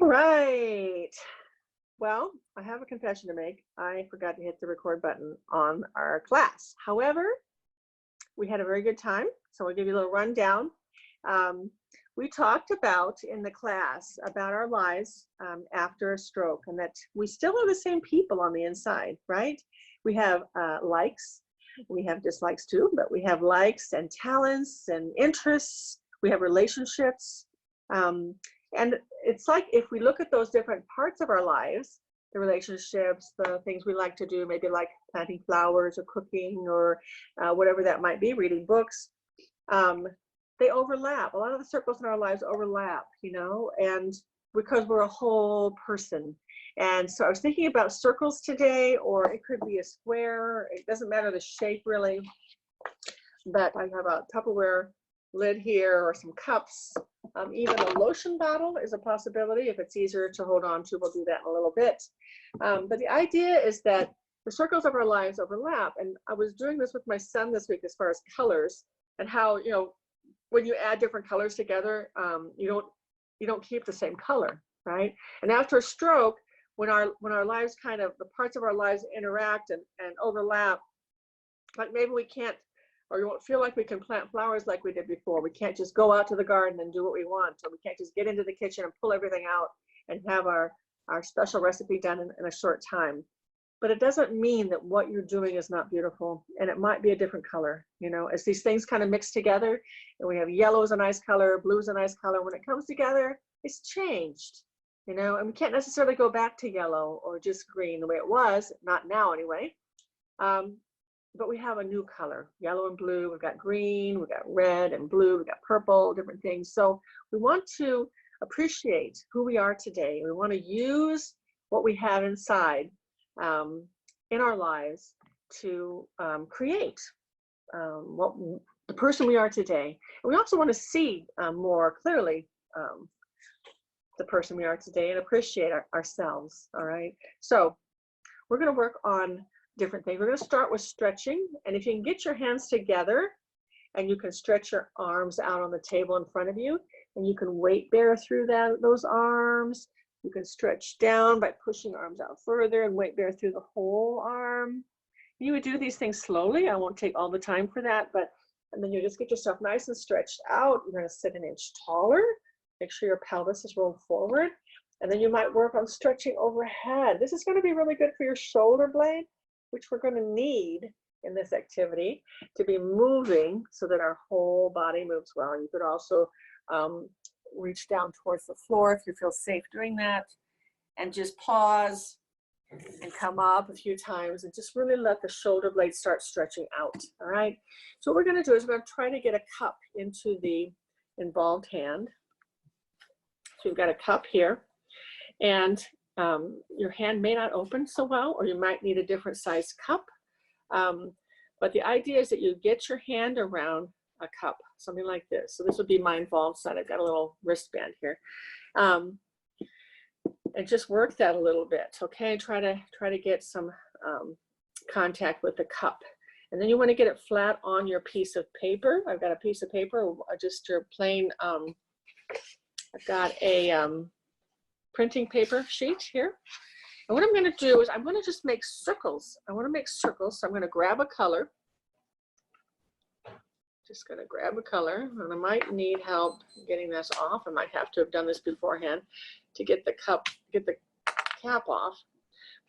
Right. Well, I have a confession to make. I forgot to hit the record button on our class. However, we had a very good time. So I'll give you a little rundown. Um, we talked about in the class about our lives after a stroke, and that we still are the same people on the inside, right? We have likes, we have dislikes too, but we have likes and talents and interests. We have relationships. And it's like if we look at those different parts of our lives, the relationships, the things we like to do, maybe like planting flowers or cooking or whatever that might be, reading books, they overlap. A lot of the circles in our lives overlap, you know, and because we're a whole person. And so I was thinking about circles today, or it could be a square. It doesn't matter the shape really, but I have a Tupperware lid here or some cups. Even a lotion bottle is a possibility. If it's easier to hold on to, we'll do that in a little bit. But the idea is that the circles of our lives overlap. And I was doing this with my son this week as far as colors and how, you know, when you add different colors together, you don't keep the same color, right? And after a stroke, when our lives kind of, the parts of our lives interact and overlap, like maybe we can't, or you won't feel like we can plant flowers like we did before. We can't just go out to the garden and do what we want, or we can't just get into the kitchen and pull everything out and have our special recipe done in a short time. But it doesn't mean that what you're doing is not beautiful, and it might be a different color, you know, as these things kind of mix together, and we have yellow is a nice color, blue is a nice color. When it comes together, it's changed, you know, and we can't necessarily go back to yellow or just green the way it was, not now anyway. But we have a new color, yellow and blue. We've got green, we've got red and blue, we've got purple, different things. So we want to appreciate who we are today. We want to use what we have inside in our lives to create what the person we are today. And we also want to see more clearly the person we are today and appreciate ourselves, all right? So we're going to work on different things. We're going to start with stretching, and if you can get your hands together and you can stretch your arms out on the table in front of you, and you can weight bear through those arms. You can stretch down by pushing arms out further and weight bear through the whole arm. You would do these things slowly. I won't take all the time for that, and then you just get yourself nice and stretched out. You're going to sit an inch taller. Make sure your pelvis is rolled forward, and then you might work on stretching overhead. This is going to be really good for your shoulder blade, which we're going to need in this activity to be moving so that our whole body moves well. You could also reach down towards the floor if you feel safe doing that, and just pause and come up a few times and just really let the shoulder blades start stretching out, all right? So what we're going to do is we're going to try to get a cup into the involved hand. So we've got a cup here, and your hand may not open so well, or you might need a different size cup. But the idea is that you get your hand around a cup, something like this. So this would be my involved side. I've got a little wristband here. And just work that a little bit, okay? Try to get some contact with the cup. And then you want to get it flat on your piece of paper. I've got a piece of paper, just your plain, I've got a printing paper sheet here. And what I'm going to do is I'm going to just make circles. I want to make circles, so I'm going to grab a color. Just going to grab a color, and I might need help getting this off. I might have to have done this beforehand to get the cap off.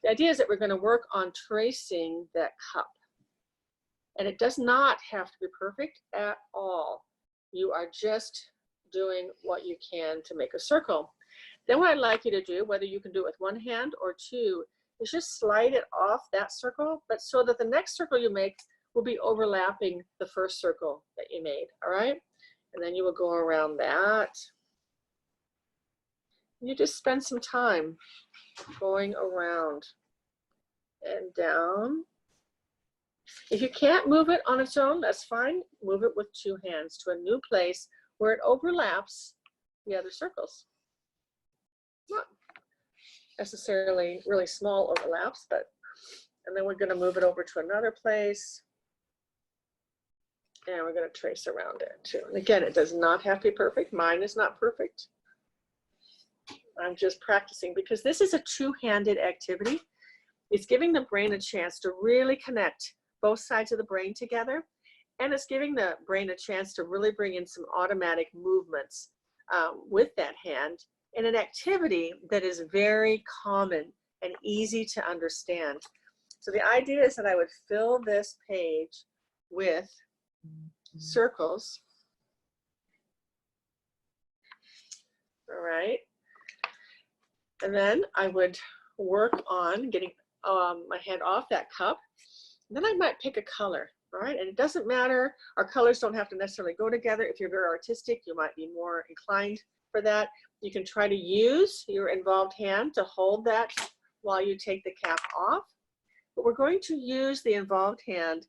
The idea is that we're going to work on tracing that cup. And it does not have to be perfect at all. You are just doing what you can to make a circle. Then what I'd like you to do, whether you can do it with one hand or two, is just slide it off that circle, but so that the next circle you make will be overlapping the first circle that you made, all right? And then you will go around that. You just spend some time going around and down. If you can't move it on its own, that's fine. Move it with two hands to a new place where it overlaps the other circles. Not necessarily really small overlaps, but, and then we're going to move it over to another place. And we're going to trace around it too. And again, it does not have to be perfect. Mine is not perfect. I'm just practicing because this is a two-handed activity. It's giving the brain a chance to really connect both sides of the brain together. And it's giving the brain a chance to really bring in some automatic movements with that hand in an activity that is very common and easy to understand. So the idea is that I would fill this page with circles. All right. And then I would work on getting my hand off that cup. And then I might pick a color. All right, and it doesn't matter. Our colors don't have to necessarily go together. If you're very artistic, you might be more inclined for that. You can try to use your involved hand to hold that while you take the cap off. But we're going to use the involved hand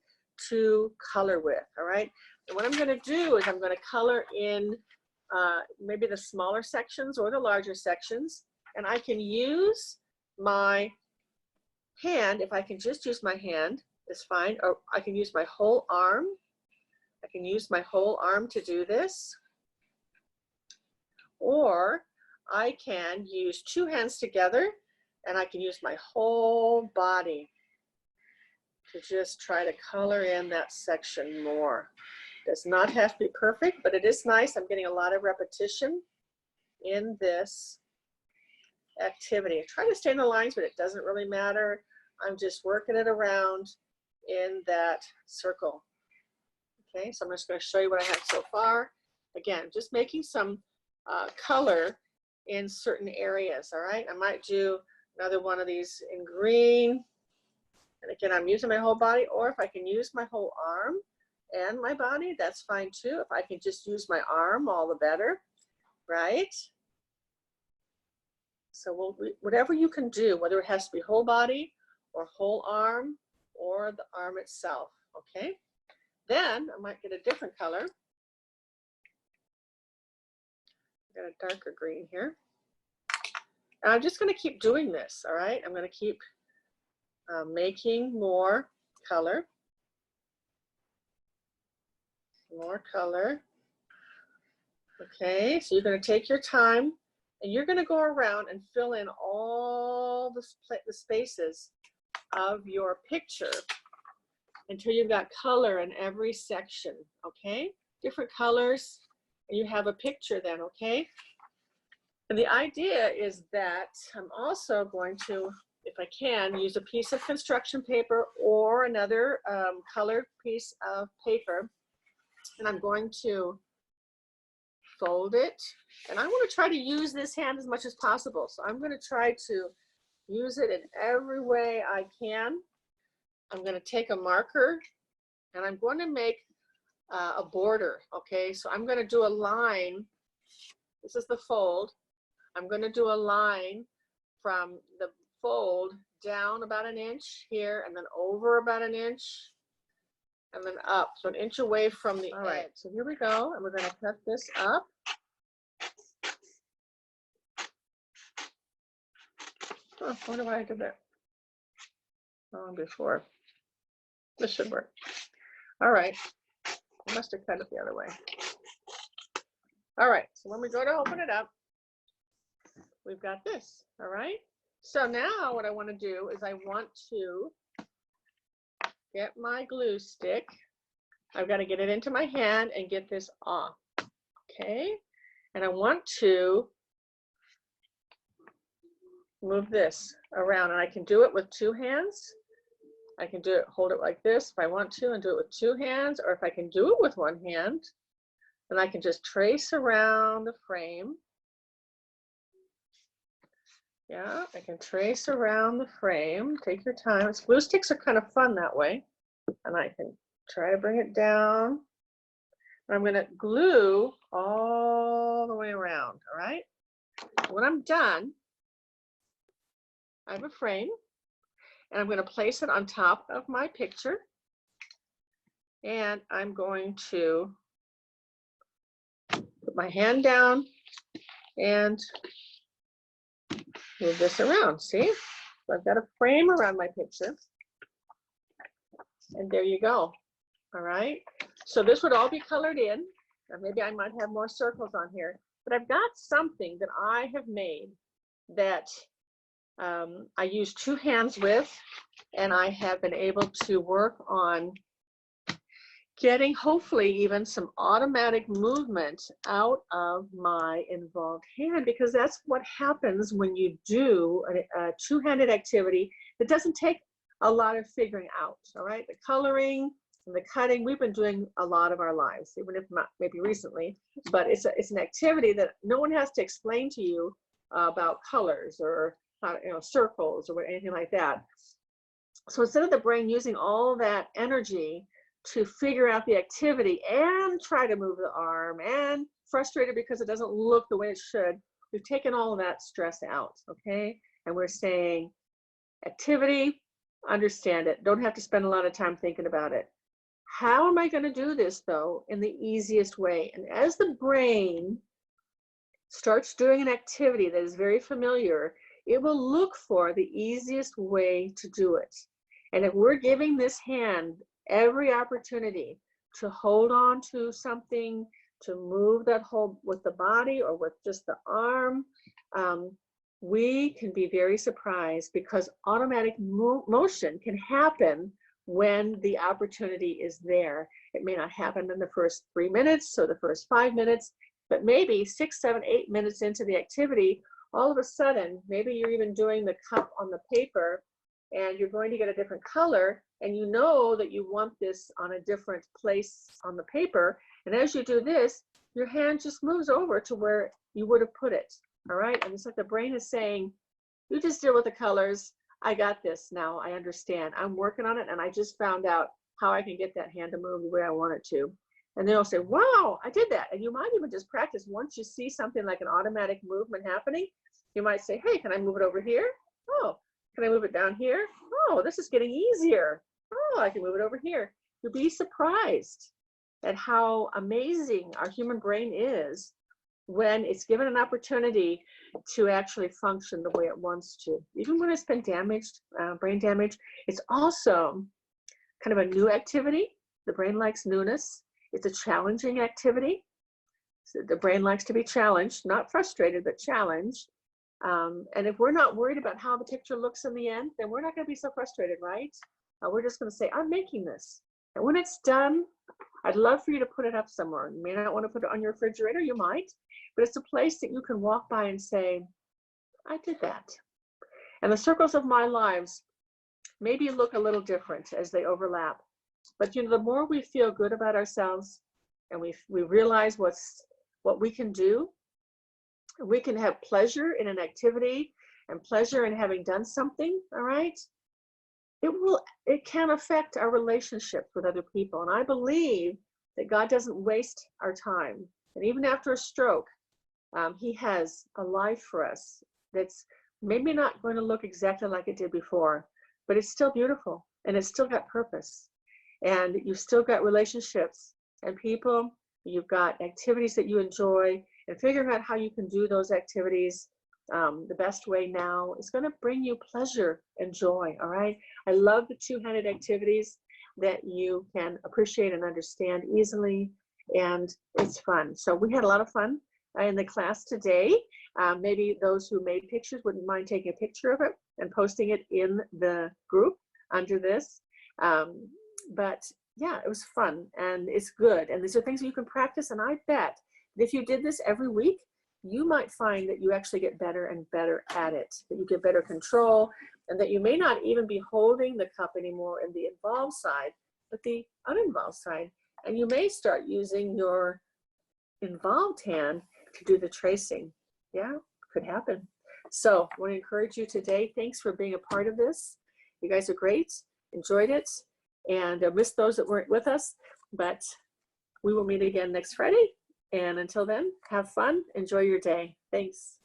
to color with, all right? And what I'm going to do is I'm going to color in maybe the smaller sections or the larger sections. And I can use my hand, if I can just use my hand, is fine, or I can use my whole arm. I can use my whole arm to do this. Or I can use two hands together and I can use my whole body to just try to color in that section more. Does not have to be perfect, but it is nice. I'm getting a lot of repetition in this activity. I try to stay in the lines, but it doesn't really matter. I'm just working it around in that circle. Okay, so I'm just going to show you what I have so far. Again, just making some color in certain areas. All right, I might do another one of these in green. And again, I'm using my whole body, or if I can use my whole arm and my body, that's fine too. If I can just use my arm, all the better, right? So whatever you can do, whether it has to be whole body or whole arm, or the arm itself, okay? Then I might get a different color. I've got a darker green here. And I'm just gonna keep doing this, all right? I'm gonna keep making more color. More color. Okay, so you're gonna take your time and you're gonna go around and fill in all the spaces of your picture until you've got color in every section, okay? Different colors, and you have a picture then, okay? And the idea is that I'm also going to, if I can, use a piece of construction paper or another colored piece of paper, and I'm going to fold it. And I want to try to use this hand as much as possible. So I'm going to try to use it in every way I can. I'm going to take a marker and I'm going to make a border, okay? So I'm going to do a line. This is the fold. I'm going to do a line from the fold down about an inch here and then over about an inch and then up. So an inch away from the edge. So here we go. And we're going to cut this up. Oh, what do I do there? Oh, before. This should work. All right. I must have cut it the other way. All right. So when we go to open it up, we've got this. All right. So now what I want to do is I want to get my glue stick. I've got to get it into my hand and get this off. Okay. And I want to move this around, and I can do it with two hands. I can do it, hold it like this if I want to, and do it with two hands, or if I can do it with one hand, then I can just trace around the frame. Yeah, I can trace around the frame. Take your time. Glue sticks are kind of fun that way. And I can try to bring it down. And I'm going to glue all the way around, all right? When I'm done, I have a frame, and I'm going to place it on top of my picture. And I'm going to put my hand down and move this around. See? So I've got a frame around my picture. And there you go. All right. So this would all be colored in. Or maybe I might have more circles on here. But I've got something that I have made that I use two hands with, and I have been able to work on getting hopefully even some automatic movement out of my involved hand, because that's what happens when you do a two-handed activity that doesn't take a lot of figuring out. All right, the coloring and the cutting, we've been doing a lot of our lives, even if not maybe recently, but it's an activity that no one has to explain to you about colors or circles or anything like that. So instead of the brain using all that energy to figure out the activity and try to move the arm and frustrated because it doesn't look the way it should, we've taken all of that stress out, okay? And we're saying activity, understand it, don't have to spend a lot of time thinking about it. How am I going to do this though in the easiest way? And as the brain starts doing an activity that is very familiar, it will look for the easiest way to do it. And if we're giving this hand every opportunity to hold on to something, to move that whole with the body or with just the arm, we can be very surprised, because automatic motion can happen when the opportunity is there. It may not happen in the first 3 minutes or the first 5 minutes, but maybe 6, 7, 8 minutes into the activity, all of a sudden, maybe you're even doing the cup on the paper and you're going to get a different color, and you know that you want this on a different place on the paper. And as you do this, your hand just moves over to where you would have put it. All right. And it's like the brain is saying, you just deal with the colors. I got this now. I understand. I'm working on it. And I just found out how I can get that hand to move the way I want it to. And they'll say, wow, I did that. And you might even just practice. Once you see something like an automatic movement happening, you might say, hey, can I move it over here? Oh, can I move it down here? Oh, this is getting easier. Oh, I can move it over here. You'll be surprised at how amazing our human brain is when it's given an opportunity to actually function the way it wants to. Even when it's been damaged, brain damage, it's also kind of a new activity. The brain likes newness. It's a challenging activity. So the brain likes to be challenged, not frustrated, but challenged. And if we're not worried about how the picture looks in the end, then we're not going to be so frustrated, right? We're just going to say, I'm making this. And when it's done, I'd love for you to put it up somewhere. You may not want to put it on your refrigerator, you might, but it's a place that you can walk by and say, I did that. And the circles of my lives maybe look a little different as they overlap. But the more we feel good about ourselves and we realize what we can do, we can have pleasure in an activity and pleasure in having done something, all right? It can affect our relationships with other people. And I believe that God doesn't waste our time. And even after a stroke, he has a life for us that's maybe not going to look exactly like it did before, but it's still beautiful and it's still got purpose. And you've still got relationships and people, you've got activities that you enjoy, and figuring out how you can do those activities the best way now is going to bring you pleasure and joy, all right? I love the two-handed activities that you can appreciate and understand easily, and it's fun. So we had a lot of fun in the class today. Maybe those who made pictures wouldn't mind taking a picture of it and posting it in the group under this. But yeah, it was fun and it's good. And these are things that you can practice. And I bet that if you did this every week, you might find that you actually get better and better at it, that you get better control, and that you may not even be holding the cup anymore in the involved side, but the uninvolved side. And you may start using your involved hand to do the tracing. Yeah, could happen. So I want to encourage you today. Thanks for being a part of this. You guys are great. Enjoyed it. And I miss those that weren't with us, but we will meet again next Friday. And until then, have fun. Enjoy your day. Thanks.